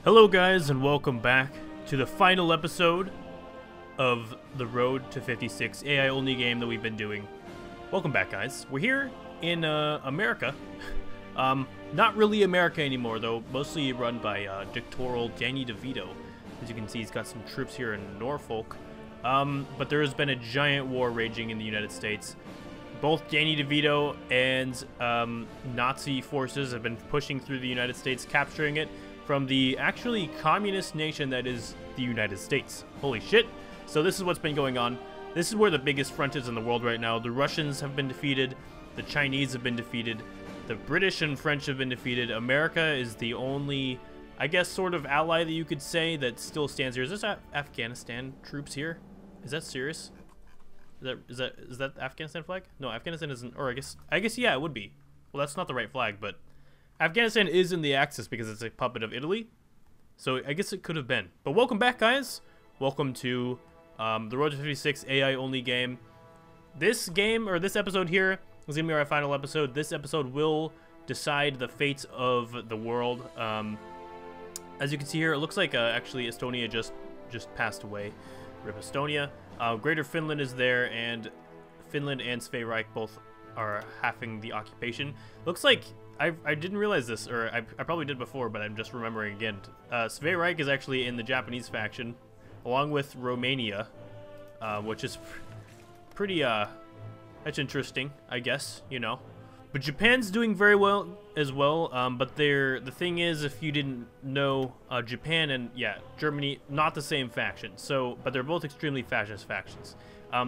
Hello guys, and welcome back to the final episode of the Road to 56 AI only game that we've been doing. Welcome back, guys. We're here in America. Not really America anymore, though, mostly run by dictatorial Danny DeVito. As you can see, he's got some troops here in Norfolk. But there has been a giant war raging in the United States. Both Danny DeVito and Nazi forces have been pushing through the United States, capturing it from the actually communist nation that is the United States. Holy shit. So this is what's been going on. This is where the biggest front is in the world right now. The Russians have been defeated. The Chinese have been defeated. The British and French have been defeated. America is the only, I guess, sort of ally that you could say that still stands here. Is this Afghanistan troops here? Is that serious? Is that the Afghanistan flag? No, Afghanistan isn't, or I guess yeah, it would be. Well, that's not the right flag, but Afghanistan is in the Axis because it's a puppet of Italy. So I guess it could have been. But welcome back, guys. Welcome to the Road to 56 AI only game. This game, or this episode here, is going to be our final episode. This episode will decide the fate of the world. As you can see here, it looks like actually Estonia just passed away. RIP Estonia. Greater Finland is there, and Finland and Sveareich both are halving the occupation. Looks like I didn't realize this, or I probably did before, but I'm just remembering again. Sveareich is actually in the Japanese faction, along with Romania, which is pretty, that's interesting, I guess, you know. But Japan's doing very well as well, but the thing is, if you didn't know, Japan and, yeah, Germany, not the same faction, so, but they're both extremely fascist factions.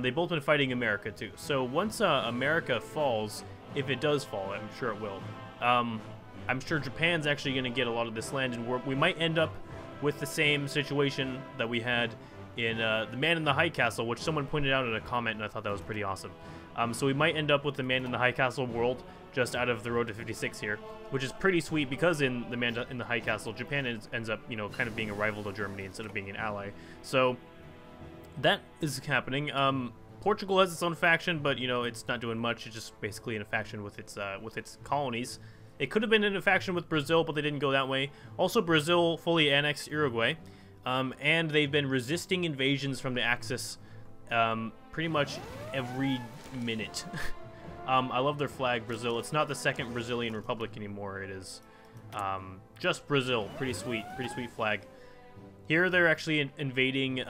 They've both been fighting America, too. So once America falls, if it does fall, I'm sure it will, I'm sure Japan's actually going to get a lot of this land, and we might end up with the same situation that we had in The Man in the High Castle, which someone pointed out in a comment, and I thought that was pretty awesome. So we might end up with the Man in the High Castle world just out of the Road to 56 here, which is pretty sweet because in the Man in the High Castle, Japan ends up, you know, kind of being a rival to Germany instead of being an ally. So that is happening. Portugal has its own faction, but, you know, it's not doing much. It's just basically in a faction with its colonies. It could have been in a faction with Brazil, but they didn't go that way. Also, Brazil fully annexed Uruguay, and they've been resisting invasions from the Axis pretty much every minute. I love their flag, Brazil. It's not the second Brazilian Republic anymore. It is just Brazil. Pretty sweet flag. Here they're actually invading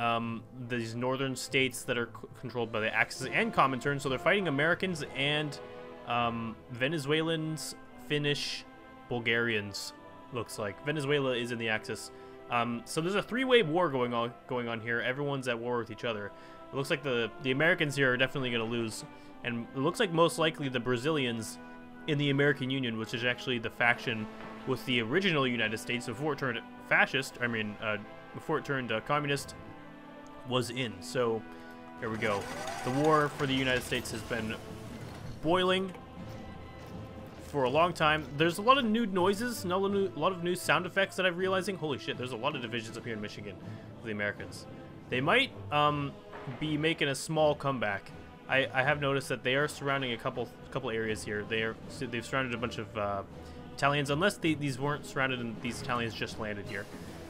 these northern states that are controlled by the Axis and Comintern, so they're fighting Americans and Venezuelans, Finnish, Bulgarians, looks like. Venezuela is in the Axis. So there's a three-way war going on here. Everyone's at war with each other. It looks like the Americans here are definitely going to lose, and it looks like most likely the Brazilians in the American Union, which is actually the faction with the original United States before it turned fascist, before it turned communist, was in. So here we go. The war for the United States has been boiling for a long time. There's a lot of new noises, a lot of new sound effects that I'm realizing. Holy shit, there's a lot of divisions up here in Michigan for the Americans. They might be making a small comeback. I have noticed that they are surrounding a couple areas here. They've surrounded a bunch of Italians, unless these weren't surrounded and these Italians just landed here.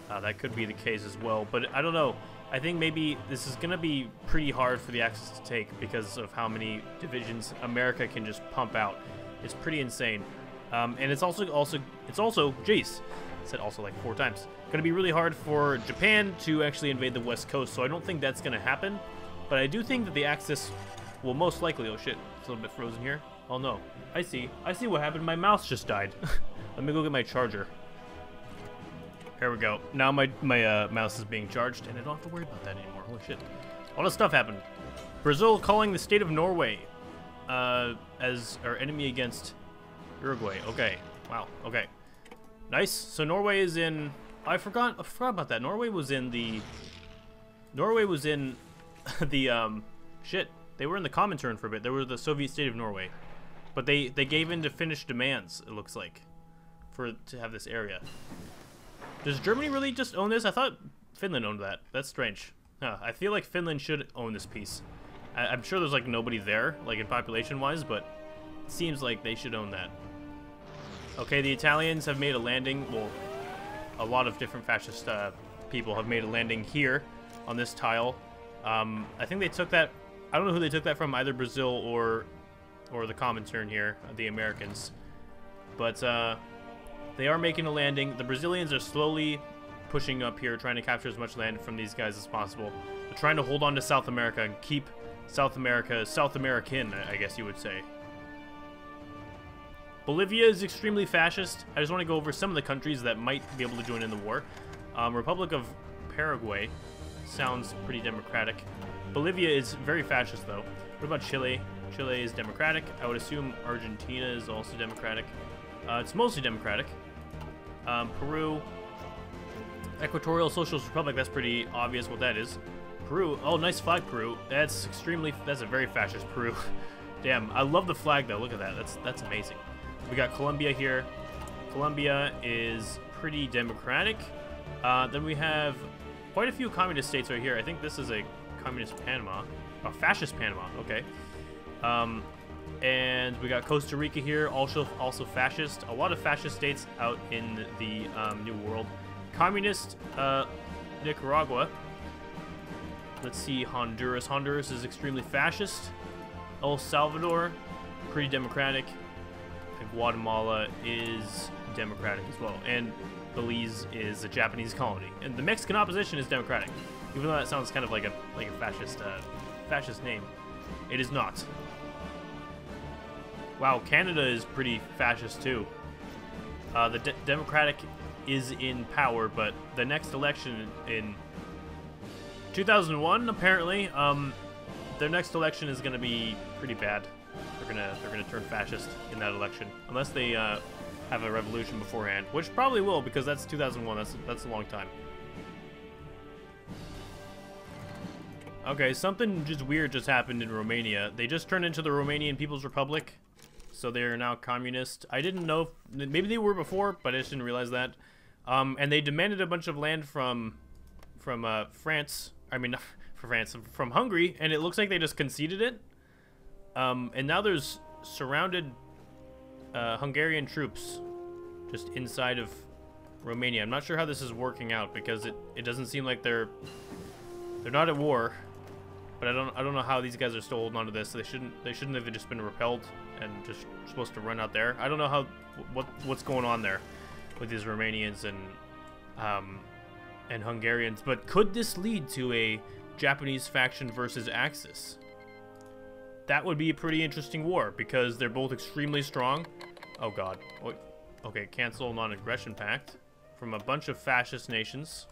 That could be the case as well, but I don't know. I think maybe this is gonna be pretty hard for the Axis to take because of how many divisions America can just pump out. It's pretty insane, and it's also, jeez, I said also like 4 times. Gonna be really hard for Japan to actually invade the West Coast, so I don't think that's gonna happen. But I do think that the Axis will most likely. Oh shit, it's a little bit frozen here. Oh no, I see what happened. My mouse just died. Let me go get my charger. Here we go. Now my mouse is being charged, and I don't have to worry about that anymore. Holy shit. A lot of stuff happened. Brazil calling the state of Norway as our enemy against Uruguay. Okay. Wow. Okay. Nice. So Norway is in... I forgot about that. Norway was in the... shit. They were in the Comintern for a bit. They were the Soviet state of Norway. But they gave in to Finnish demands, it looks like, to have this area. Does Germany really just own this? I thought Finland owned that. That's strange. Huh, I feel like Finland should own this piece. I'm sure there's like nobody there, like in population-wise, but it seems like they should own that. Okay, the Italians have made a landing. Well, lot of different fascist people have made a landing here on this tile. I think they took that. I don't know who they took that from, either Brazil or the Comintern here, the Americans. But they are making a landing. The Brazilians are slowly pushing up here, trying to capture as much land from these guys as possible. They're trying to hold on to South America and keep South America South American, I guess you would say. Bolivia is extremely fascist. I just want to go over some of the countries that might be able to join in the war. Republic of Paraguay sounds pretty democratic. Bolivia is very fascist, though. What about Chile? Chile is democratic. I would assume Argentina is also democratic. It's mostly democratic. Peru, Equatorial Socialist Republic, that's pretty obvious what that is. Peru, oh, nice flag, Peru. That's a very fascist Peru. Damn, I love the flag, though. Look at that. That's amazing. We got Colombia here. Colombia is pretty democratic. Then we have quite a few communist states right here. I think this is a communist Panama. Oh, fascist Panama, okay. And we got Costa Rica here, also fascist. A lot of fascist states out in the New World. Communist Nicaragua. Let's see, Honduras. Honduras is extremely fascist. El Salvador, pretty democratic. And Guatemala is democratic as well. And Belize is a Japanese colony. And the Mexican opposition is democratic. Even though that sounds kind of like a fascist name. It is not. Wow, Canada is pretty fascist too. The Democratic is in power, but the next election in 2001, apparently, their next election is going to be pretty bad. They're gonna turn fascist in that election, unless they have a revolution beforehand, which probably will, because that's 2001. That's a long time. Okay, something just weird just happened in Romania. They just turned into the Romanian People's Republic, so they are now communist. I didn't know, maybe they were before, but I just didn't realize that. And they demanded a bunch of land from France. I mean, not for France, from Hungary, and it looks like they just conceded it. And now there's surrounded Hungarian troops just inside of Romania. I'm not sure how this is working out, because it doesn't seem like they're not at war. But I don't know how these guys are still holding on to this. They shouldn't have just been repelled and just supposed to run out there. I don't know what's going on there with these Romanians and Hungarians. But could this lead to a Japanese faction versus Axis? That would be a pretty interesting war, because they're both extremely strong. Oh god. Okay, cancel non-aggression pact from a bunch of fascist nations.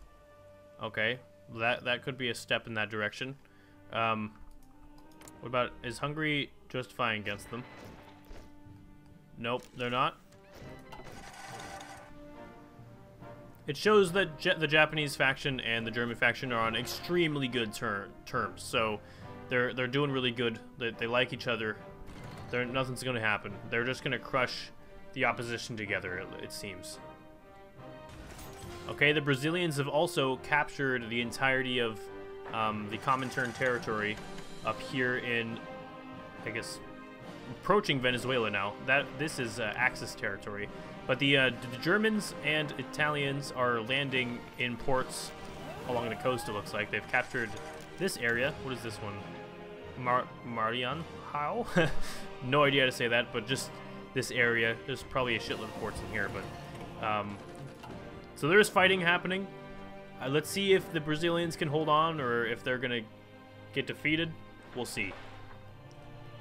Okay, that could be a step in that direction. What about, is Hungary justifying against them? Nope, they're not. It shows that the Japanese faction and the German faction are on extremely good terms. So they're doing really good. They like each other. Nothing's going to happen. They're just going to crush the opposition together, it seems. Okay, the Brazilians have also captured the entirety of the Comintern territory up here in, I guess, approaching Venezuela now. This is Axis territory. But the Germans and Italians are landing in ports along the coast, it looks like. They've captured this area. What is this one? Marian? How? No idea how to say that, but just this area. There's probably a shitload of ports in here, but so there's fighting happening. Let's see if the Brazilians can hold on, or if they're gonna get defeated. We'll see.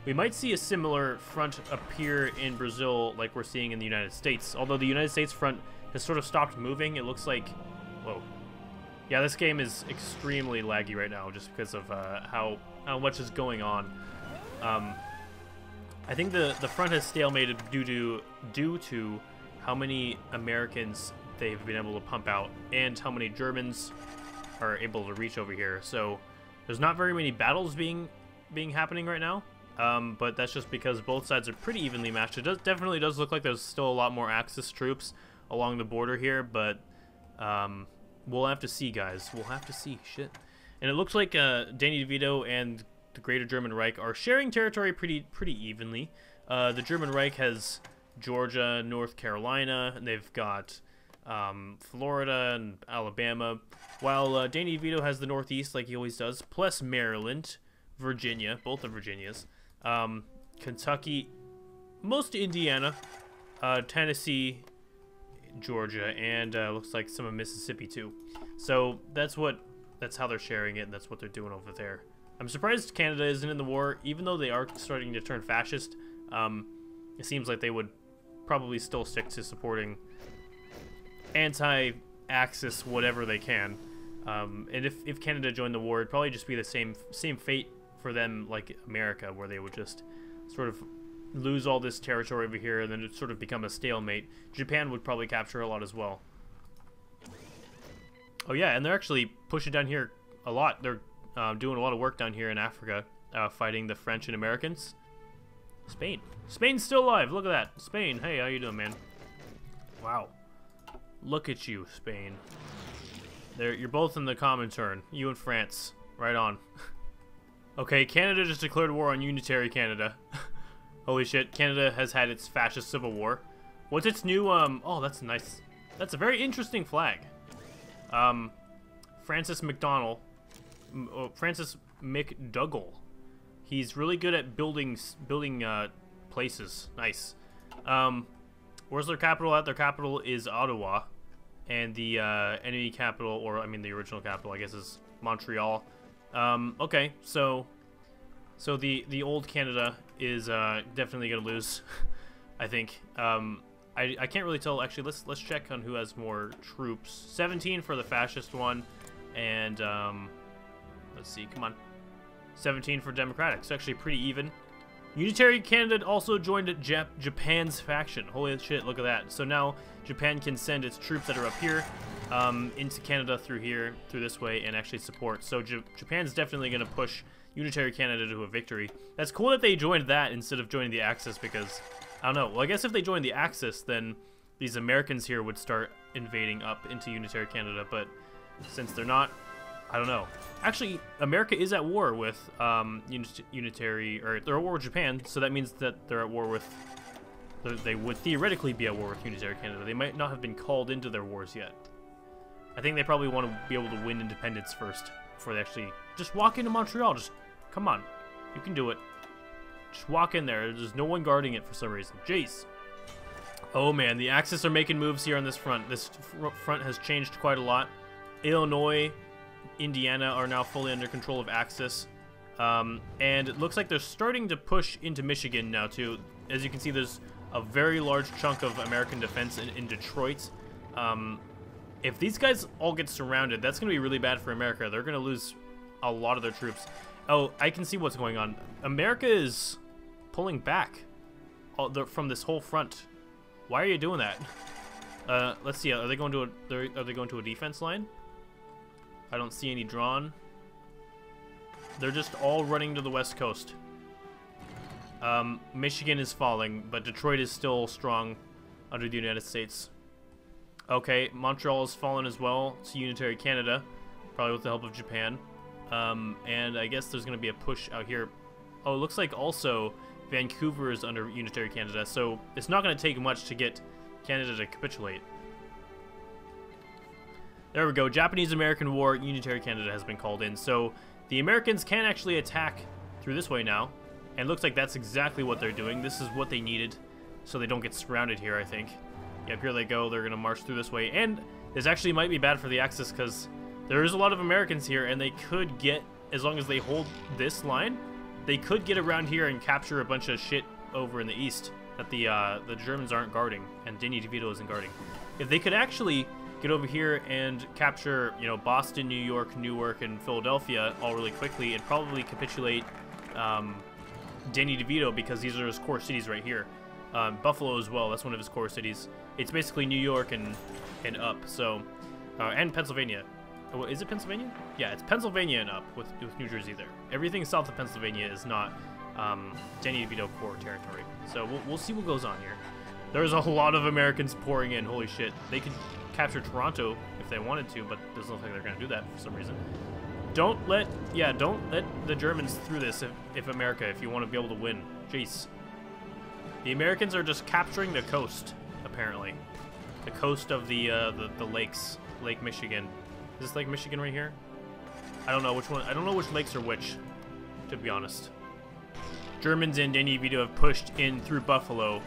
We might see a similar front appear in Brazil like we're seeing in the United States. Although the United States front has sort of stopped moving. It looks like... Whoa. Yeah, this game is extremely laggy right now just because of how much is going on. I think the front has stalemated due to how many Americans they've been able to pump out and how many Germans are able to reach over here. So there's not very many battles being happening right now. But that's just because both sides are pretty evenly matched. It definitely does look like there's still a lot more Axis troops along the border here, but we'll have to see, guys. We'll have to see. Shit. And it looks like Danny DeVito and the Greater German Reich are sharing territory pretty evenly. The German Reich has Georgia, North Carolina, and they've got Florida and Alabama, while Danny DeVito has the Northeast like he always does, plus Maryland, Virginia, both the Virginias, Kentucky, most Indiana, Tennessee, Georgia, and looks like some of Mississippi too. So that's how they're sharing it, and that's what they're doing over there. I'm surprised Canada isn't in the war, even though they are starting to turn fascist. It seems like they would probably still stick to supporting anti-Axis whatever they can. And if Canada joined the war, it'd probably just be the same fate for them like America, where they would just sort of lose all this territory over here and then it sort of become a stalemate. Japan would probably capture a lot as well. Oh yeah, and they're actually pushing down here a lot. They're doing a lot of work down here in Africa, fighting the French and Americans. Spain's still alive. Look at that. Spain, hey, how you doing, man? Wow. Look at you, Spain. You're both in the common turn. You and France. Right on. Okay, Canada just declared war on Unitary Canada. Holy shit, Canada has had its fascist civil war. What's its new, oh, that's nice. That's a very interesting flag. Francis McDougall. He's really good at building places. Nice. Where's their capital at? Their capital is Ottawa. And the enemy capital, or I mean the original capital, I guess, is Montreal. Okay, so the old Canada is definitely gonna lose, I think. I can't really tell. Actually, let's check on who has more troops. 17 for the fascist one, and let's see. Come on, 17 for Democratic. It's actually pretty even. Unitary Canada also joined Japan's faction. Holy shit, look at that. So now Japan can send its troops that are up here into Canada through this way, and actually support. So Japan's definitely going to push Unitary Canada to a victory. That's cool that they joined that instead of joining the Axis, because, I don't know. Well, I guess if they joined the Axis, then these Americans here would start invading up into Unitary Canada, but since they're not, I don't know. Actually, America is at war with Unitary, or they're at war with Japan, so that means that they're at war with, they would theoretically be at war with Unitary Canada. They might not have been called into their wars yet. I think they probably want to be able to win independence first before they actually just walk into Montreal. Just come on, you can do it. Just walk in there. There's no one guarding it for some reason. Jeez. Oh man, the Axis are making moves here on this front. This front has changed quite a lot. Illinois, Indiana are now fully under control of Axis. And it looks like they're starting to push into Michigan now too. As you can see, there's a very large chunk of American defense in Detroit. If these guys all get surrounded, that's going to be really bad for America. They're going to lose a lot of their troops. Oh, I can see what's going on. America is pulling back from this whole front. Why are you doing that? Let's see. Are they going to a defense line? I don't see any drawn. They're just all running to the west coast. Michigan is falling, but Detroit is still strong under the United States. Okay, Montreal has fallen as well to Unitary Canada, probably with the help of Japan. And I guess there's going to be a push out here. Oh, it looks like also Vancouver is under Unitary Canada, so it's not going to take much to get Canada to capitulate. There we go. Japanese-American War, Unitary Canada has been called in. So the Americans can actually attack through this way now. And it looks like that's exactly what they're doing. This is what they needed so they don't get surrounded here, I think. Yep, here they go. They're going to march through this way. And this actually might be bad for the Axis because there is a lot of Americans here, and they could get, as long as they hold this line, they could get around here and capture a bunch of shit over in the east that the Germans aren't guarding, and Danny DeVito isn't guarding. If they could actually get over here and capture, you know, Boston, New York, Newark, and Philadelphia all really quickly, and probably capitulate Danny DeVito, because these are his core cities right here. Buffalo as well, that's one of his core cities. It's basically New York and up, so, and Pennsylvania. Oh, is it Pennsylvania? Yeah, it's Pennsylvania and up with New Jersey there. Everything south of Pennsylvania is not Danny DeVito core territory. So we'll see what goes on here. There's a lot of Americans pouring in, holy shit. They could capture Toronto if they wanted to, but it doesn't look like they're going to do that for some reason. Don't let the Germans through this if America, if you want to be able to win. Jeez. The Americans are just capturing the coast, apparently. the coast of the lakes, Lake Michigan. Is this Lake Michigan right here? I don't know which one. I don't know which lakes are which, to be honest. Germans and Danny DeVito have pushed in through Buffalo.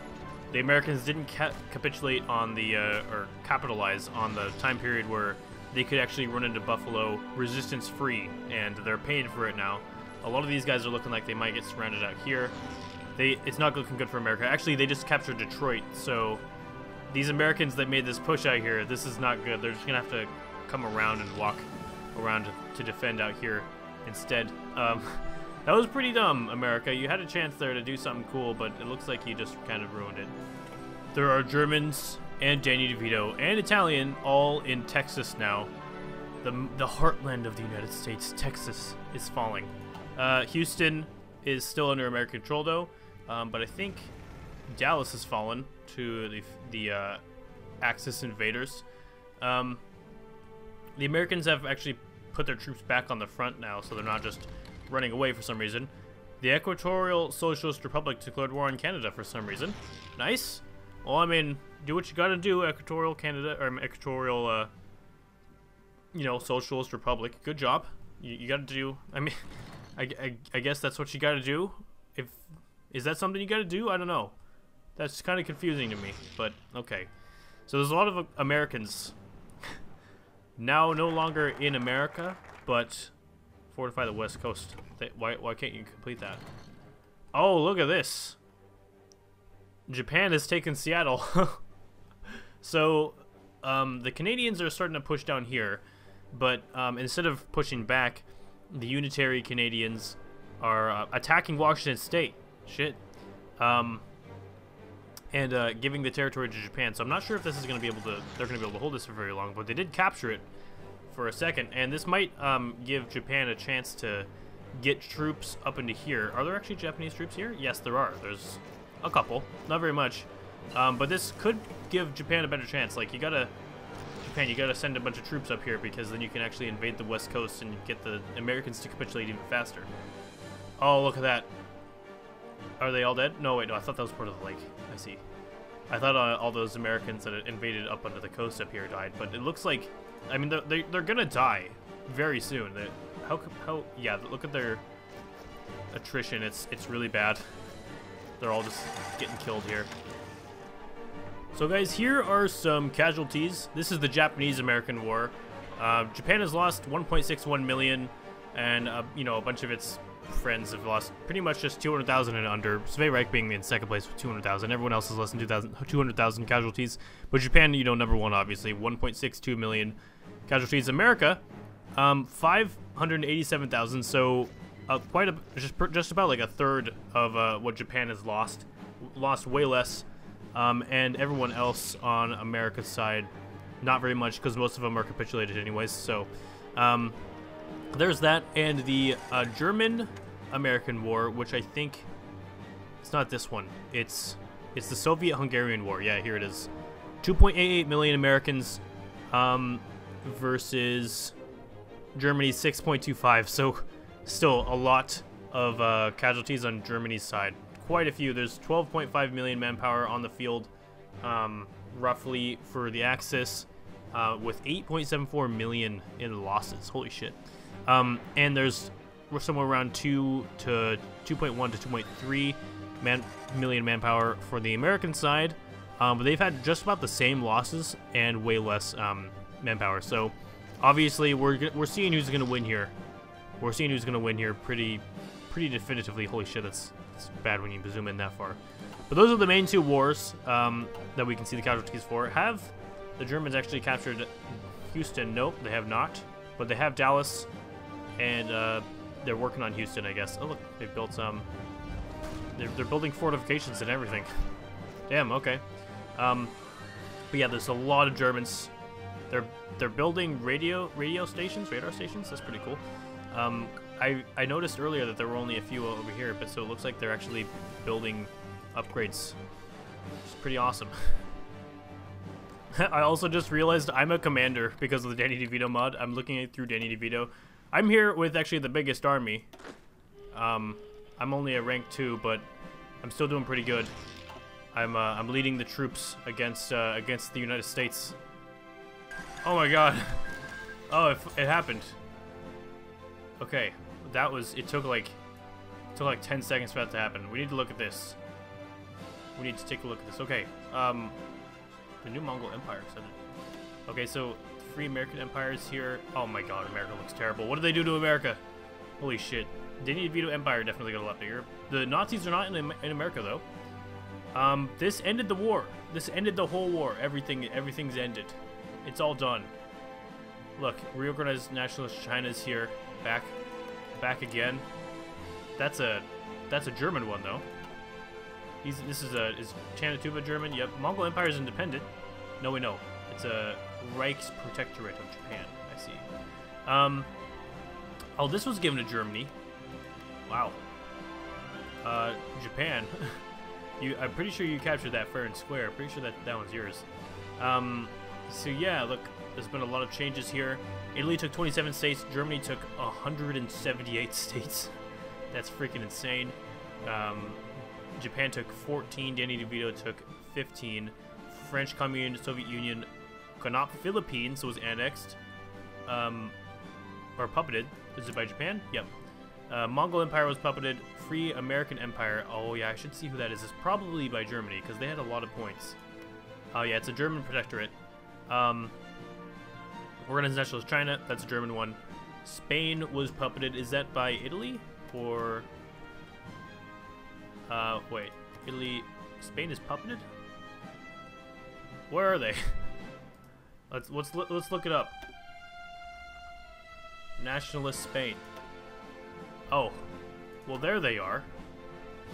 The Americans didn't capitulate on the or capitalize on the time period where they could actually run into Buffalo resistance-free, and they're paying for it now. A lot of these guys are looking like they might get surrounded out here. It's not looking good for America. Actually, they just captured Detroit, so these Americans that made this push out here, this is not good. They're just gonna have to come around and walk around to defend out here instead. That was pretty dumb, America. You had a chance there to do something cool, but it looks like you just kind of ruined it. There are Germans and Danny DeVito and Italian all in Texas now. The heartland of the United States. Texas is falling. Houston is still under American control though, but I think Dallas has fallen to the Axis invaders. The Americans have actually put their troops back on the front now, so they're not just running away for some reason. The Equatorial Socialist Republic declared war on Canada for some reason. Nice. Well, I mean, do what you gotta do, Equatorial Canada, or Equatorial, you know, Socialist Republic. Good job. You gotta do, I mean, I guess that's what you gotta do. Is that something you gotta do? I don't know. That's kind of confusing to me, but okay. So there's a lot of Americans now no longer in America, but fortify the West Coast. Why can't you complete that? Oh, look at this. Japan has taken Seattle. So the Canadians are starting to push down here, but instead of pushing back, the unitary Canadians are attacking Washington State. Shit. And giving the territory to Japan. So I'm not sure if this is going to be able to, they're going to be able to hold this for very long, but they did capture it for a second, and this might give Japan a chance to get troops up into here. Are there actually Japanese troops here? Yes, there are. There's a couple, not very much, but this could give Japan a better chance. Like, Japan, you gotta send a bunch of troops up here, because then you can actually invade the West Coast and get the Americans to capitulate even faster. Oh, look at that. Are they all dead? No, wait, no, I thought that was part of the lake. I see. I thought all those Americans that had invaded up under the coast up here died, but it looks like, I mean, they're gonna die very soon. Yeah, look at their attrition. It's really bad. They're all just getting killed here. So guys, here are some casualties. This is the Japanese-American War. Japan has lost 1.61 million, and you know, a bunch of its friends have lost pretty much just 200,000 and under. Svay Reich being in second place with 200,000. Everyone else has less than 200,000 casualties. But Japan, you know, number one, obviously, 1.62 million casualties. America, 587,000. So quite a just about like a third of what Japan has lost. Lost way less. And everyone else on America's side, not very much, because most of them are capitulated anyways. So there's that, and the German-American War, which I think it's not this one. It's the Soviet-Hungarian War. Yeah, here it is. 2.88 million Americans versus Germany's 6.25. So still a lot of casualties on Germany's side. Quite a few. There's 12.5 million manpower on the field, roughly, for the Axis, with 8.74 million in losses. Holy shit. And we're somewhere around 2 to 2.1 to 2.3 million manpower for the American side, but they've had just about the same losses and way less manpower. So obviously we're seeing who's going to win here. We're seeing who's going to win here pretty definitively. Holy shit, it's bad when you zoom in that far. But those are the main two wars that we can see the casualties for. Have the Germans actually captured Houston? Nope, they have not. But they have Dallas, and they're working on Houston, I guess. Oh look, they've built some. They're building fortifications and everything. Damn. Okay. But yeah, there's a lot of Germans. They're building radar stations. That's pretty cool. I noticed earlier that there were only a few over here, but so it looks like they're actually building upgrades. It's pretty awesome. I also just realized I'm a commander because of the Danny DeVito mod. I'm looking through Danny DeVito. I'm here with actually the biggest army. I'm only at rank 2, but I'm still doing pretty good. I'm leading the troops against the United States. Oh my god. Oh, it happened. Okay, that was, it took like 10 seconds for that to happen. We need to look at this. We need to take a look at this. Okay, the new Mongol Empire. Okay, so free American empires here. Oh my god, America looks terrible. What did they do to America? Holy shit. Danny DeVito Empire definitely got a lot bigger. The Nazis are not in America though. This ended the war. This ended the whole war. Everything's ended. It's all done. Look, reorganized nationalist China's here. Back again. That's a German one though. Is Chanatuba German? Yep. Mongol Empire is independent. No, we know. It's a Reichsprotectorate of Japan. I see. Oh, this was given to Germany. Wow. Japan. I'm pretty sure you captured that fair and square. Pretty sure that one's yours. So yeah, look, there's been a lot of changes here. Italy took 27 states. Germany took 178 states. That's freaking insane. Japan took 14. Danny DeVito took 15. French Commune, Soviet Union, Philippines was annexed. Or puppeted. Is it by Japan? Yep. Mongol Empire was puppeted. Free American Empire. Oh yeah, I should see who that is. It's probably by Germany because they had a lot of points. Oh yeah, it's a German protectorate. Organized Nationalist China. That's a German one. Spain was puppeted. Is that by Italy or? Wait. Italy. Spain is puppeted. Where are they? Let's look it up. Nationalist Spain. Oh, well there they are,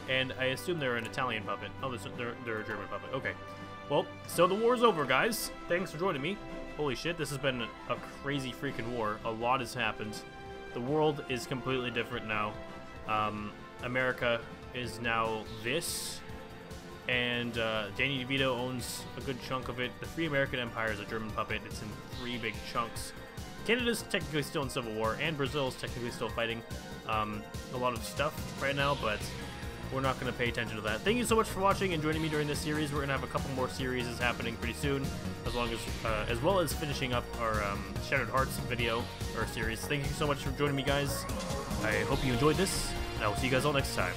and I assume they're an Italian puppet. Oh, they're a German puppet. Okay, well, so the war's over, guys. Thanks for joining me. Holy shit, this has been a crazy freaking war. A lot has happened. The world is completely different now. America is now this, and Danny DeVito owns a good chunk of it. The Free American Empire is a German puppet. It's in 3 big chunks. Canada's technically still in civil war, and Brazil is technically still fighting a lot of stuff right now, but we're not going to pay attention to that. Thank you so much for watching and joining me during this series. We're going to have a couple more series happening pretty soon, as well as finishing up our Shattered Hearts video or series. Thank you so much for joining me, guys. I hope you enjoyed this, and I will see you guys all next time.